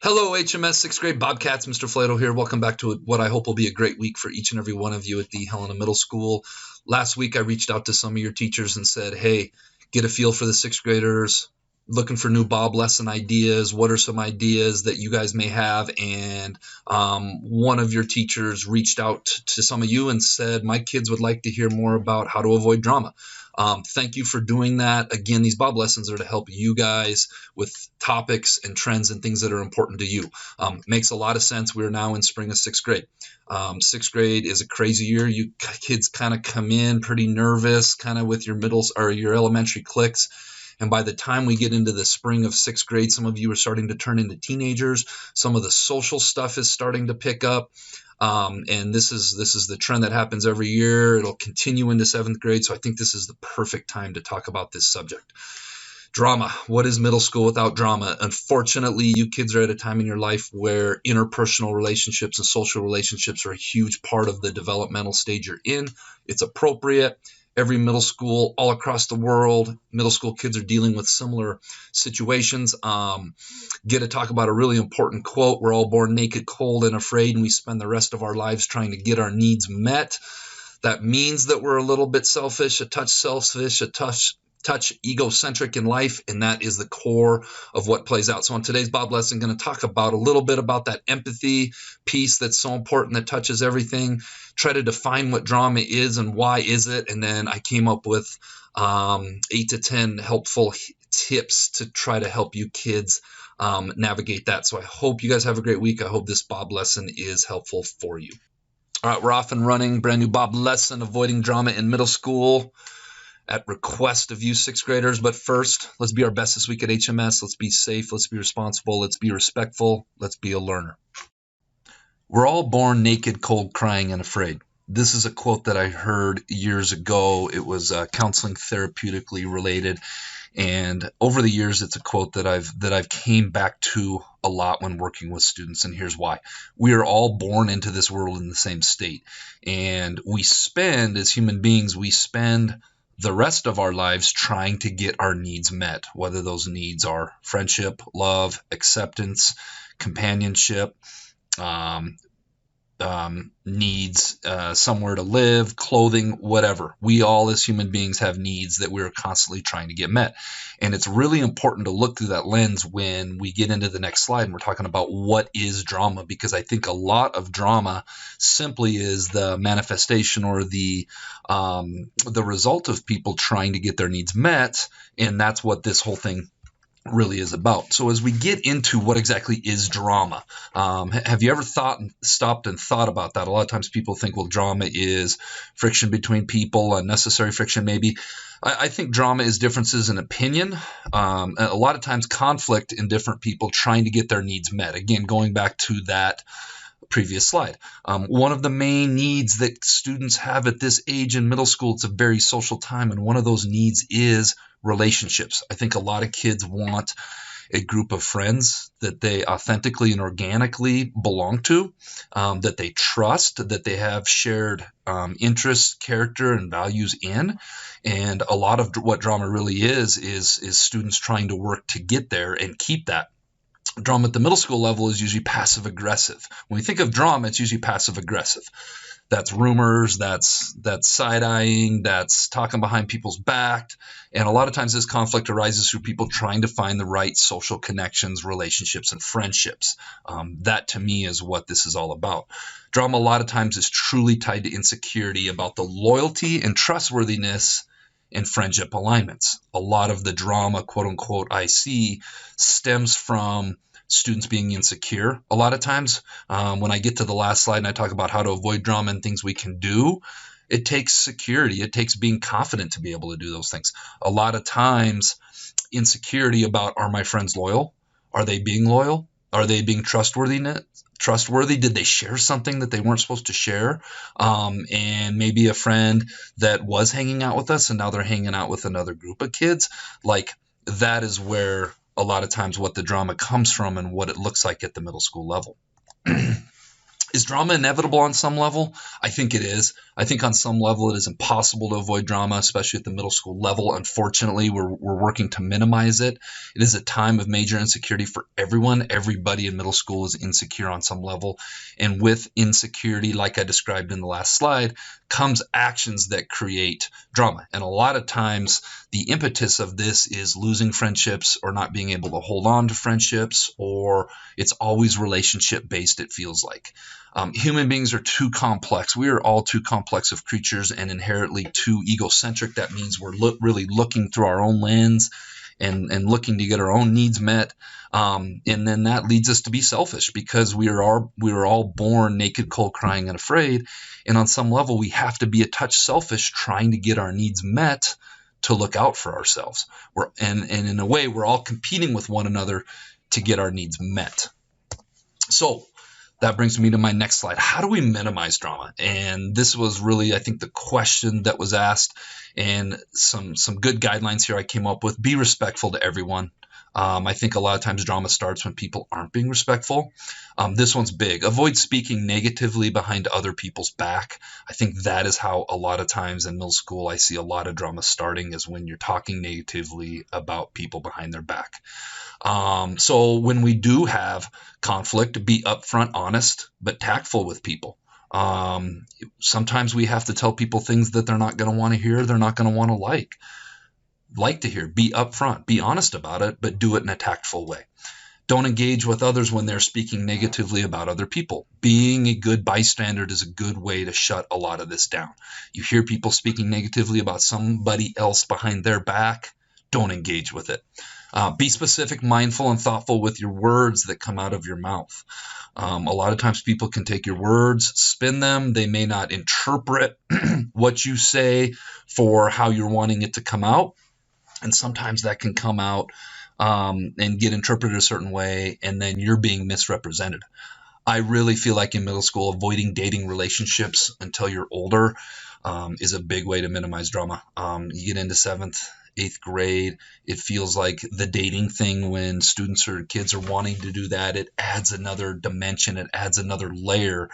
Hello, HMS 6th grade Bobcats. Mr. Flato here. Welcome back to what I hope will be a great week for each and every one of you at the Helena Middle School. Last week, I reached out to some of your teachers and said, hey, get a feel for the 6th graders, looking for new Bob lesson ideas. What are some ideas that you guys may have? And one of your teachers reached out to some of you and said, my kids would like to hear more about how to avoid drama. Thank you for doing that. Again, these Bob lessons are to help you guys with topics and trends and things that are important to you. Makes a lot of sense. We're now in spring of 6th grade. 6th grade is a crazy year. You kids kind of come in pretty nervous, kind of with your middles or your elementary cliques. And by the time we get into the spring of 6th grade, some of you are starting to turn into teenagers. Some of the social stuff is starting to pick up. And this is the trend that happens every year. It'll continue into 7th grade. So I think this is the perfect time to talk about this subject. Drama. What is middle school without drama? Unfortunately, you kids are at a time in your life where interpersonal relationships and social relationships are a huge part of the developmental stage you're in. It's appropriate. Every middle school all across the world, middle school kids are dealing with similar situations. Get to talk about a really important quote. We're all born naked, cold, and afraid, and we spend the rest of our lives trying to get our needs met. That means that we're a little bit selfish, a touch egocentric in life, and that is the core of what plays out. So on today's Bob lesson, I'm going to talk about a little bit about that empathy piece that's so important, that touches everything. Try to define what drama is and why is it, and then I came up with 8 to 10 helpful tips to try to help you kids navigate that. So I hope you guys have a great week. I hope this Bob lesson is helpful for you. All right, we're off and running. Brand new Bob lesson, avoiding drama in middle school, at request of you 6th graders. But first, let's be our best this week at HMS. Let's be safe. Let's be responsible. Let's be respectful. Let's be a learner. We're all born naked, cold, crying, and afraid. This is a quote that I heard years ago. It was counseling therapeutically related. And over the years, it's a quote that I've came back to a lot when working with students, and here's why. We are all born into this world in the same state. And as human beings, we spend the rest of our lives trying to get our needs met, whether those needs are friendship, love, acceptance, companionship, needs, somewhere to live, clothing, whatever. We all as human beings have needs that we're constantly trying to get met. And it's really important to look through that lens when we get into the next slide and we're talking about what is drama, because I think a lot of drama simply is the manifestation or the result of people trying to get their needs met. And that's what this whole thing really is about. So as we get into what exactly is drama, have you ever stopped and thought about that? A lot of times people think, well, drama is friction between people, unnecessary friction maybe. I think drama is differences in opinion, a lot of times conflict in different people trying to get their needs met. Again, going back to that previous slide. One of the main needs that students have at this age in middle school, it's a very social time, and one of those needs is relationships. I think a lot of kids want a group of friends that they authentically and organically belong to, that they trust, that they have shared interests, character, and values in. And a lot of what drama really is students trying to work to get there and keep that. Drama at the middle school level is usually passive aggressive. When we think of drama, it's usually passive aggressive. That's rumors, that's side-eyeing, that's talking behind people's back. And a lot of times this conflict arises through people trying to find the right social connections, relationships, and friendships. That to me is what this is all about. Drama a lot of times is truly tied to insecurity about the loyalty and trustworthiness in friendship alignments. A lot of the drama, quote unquote, I see stems from students being insecure. A lot of times when I get to the last slide and I talk about how to avoid drama and things we can do, it takes security. It takes being confident to be able to do those things. A lot of times insecurity about, are my friends loyal? Are they being loyal? Are they being trustworthy? Did they share something that they weren't supposed to share? And maybe a friend that was hanging out with us and now they're hanging out with another group of kids. Like, that is where a lot of times what the drama comes from and what it looks like at the middle school level. Is drama inevitable on some level? I think it is. I think on some level it is impossible to avoid drama, especially at the middle school level. Unfortunately, we're working to minimize it. It is a time of major insecurity for everyone. Everybody in middle school is insecure on some level. And with insecurity, like I described in the last slide, comes actions that create drama. And a lot of times the impetus of this is losing friendships or not being able to hold on to friendships, or it's always relationship based, it feels like. Human beings are too complex. We are all too complex of creatures and inherently too egocentric. That means we're really looking through our own lens and looking to get our own needs met. And then that leads us to be selfish because we are all born naked, cold, crying, and afraid. And on some level, we have to be a touch selfish trying to get our needs met to look out for ourselves. And in a way, we're all competing with one another to get our needs met. So that brings me to my next slide. How do we minimize drama? And this was really, I think, the question that was asked, and some good guidelines here I came up with. Be respectful to everyone. I think a lot of times drama starts when people aren't being respectful. This one's big. Avoid speaking negatively behind other people's back. I think that is how a lot of times in middle school I see a lot of drama starting, is when you're talking negatively about people behind their back. So when we do have conflict, be upfront, honest, but tactful with people. Sometimes we have to tell people things that they're not going to want to hear, they're not going to want to like to hear. Be upfront, be honest about it, but do it in a tactful way. Don't engage with others when they're speaking negatively about other people. Being a good bystander is a good way to shut a lot of this down. You hear people speaking negatively about somebody else behind their back, don't engage with it. Be specific, mindful, and thoughtful with your words that come out of your mouth. A lot of times people can take your words, spin them. They may not interpret what you say for how you're wanting it to come out. And sometimes that can come out and get interpreted a certain way, and then you're being misrepresented. I really feel like in middle school, avoiding dating relationships until you're older is a big way to minimize drama. You get into 7th, 8th grade, it feels like the dating thing when students or kids are wanting to do that. It adds another dimension. It adds another layer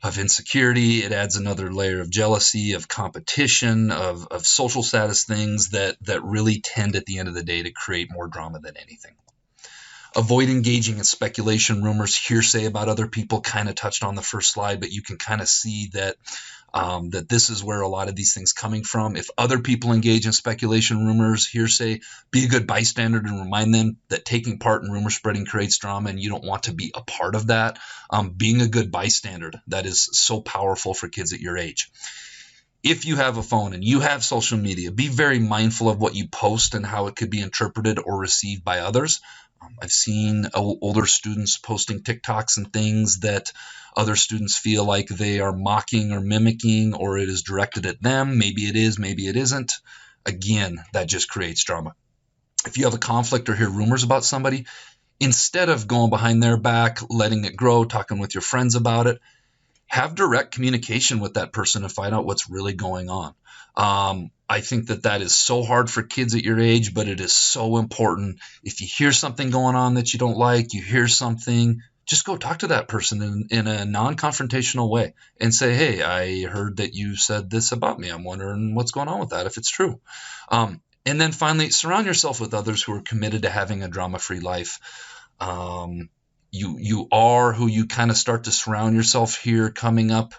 of insecurity. It adds another layer of jealousy, of competition, of social status things that really tend at the end of the day to create more drama than anything. Avoid engaging in speculation, rumors, hearsay about other people. Kind of touched on the first slide, but you can kind of see that that this is where a lot of these things coming from. If other people engage in speculation, rumors, hearsay, be a good bystander and remind them that taking part in rumor spreading creates drama and you don't want to be a part of that. Being a good bystander, that is so powerful for kids at your age. If you have a phone and you have social media, be very mindful of what you post and how it could be interpreted or received by others. I've seen older students posting TikToks and things that other students feel like they are mocking or mimicking, or it is directed at them. Maybe it is, maybe it isn't. Again, that just creates drama. If you have a conflict or hear rumors about somebody, instead of going behind their back, letting it grow, talking with your friends about it, have direct communication with that person and find out what's really going on. I think that is so hard for kids at your age, but it is so important. If you hear something going on that you don't like, you hear something, just go talk to that person in a non-confrontational way and say, hey, I heard that you said this about me. I'm wondering what's going on with that, if it's true. And then finally, surround yourself with others who are committed to having a drama-free life. You are who you kind of start to surround yourself here coming up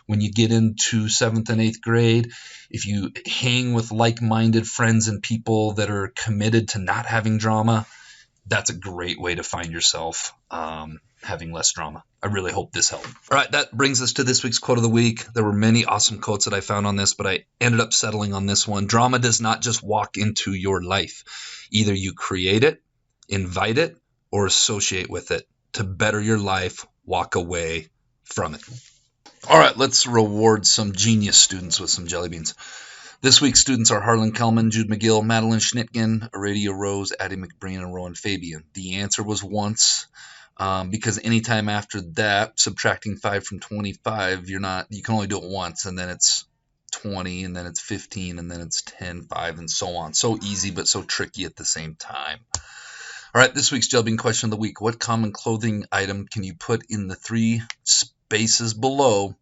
when you get into 7th and 8th grade. If you hang with like-minded friends and people that are committed to not having drama, that's a great way to find yourself having less drama. I really hope this helped. All right, that brings us to this week's quote of the week. There were many awesome quotes that I found on this, but I ended up settling on this one. Drama does not just walk into your life. Either you create it, invite it, or associate with it. To better your life, walk away from it. All right, let's reward some genius students with some jelly beans. This week's students are Harlan Kellman, Jude McGill, Madeline Schnitgen, Aradia Rose, Addie McBreen, and Rowan Fabian. The answer was once, because anytime after that, subtracting 5 from 25, you can only do it once, and then it's 20, and then it's 15, and then it's 10, 5, and so on. So easy, but so tricky at the same time. All right, this week's jelly bean question of the week. What common clothing item can you put in the 3 spaces below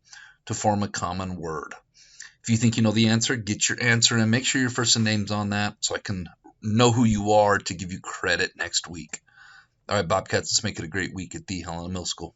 to form a common word. If you think you know the answer, get your answer and make sure your first and name's on that so I can know who you are to give you credit next week. All right, Bobcats, let's make it a great week at the Helena Middle School.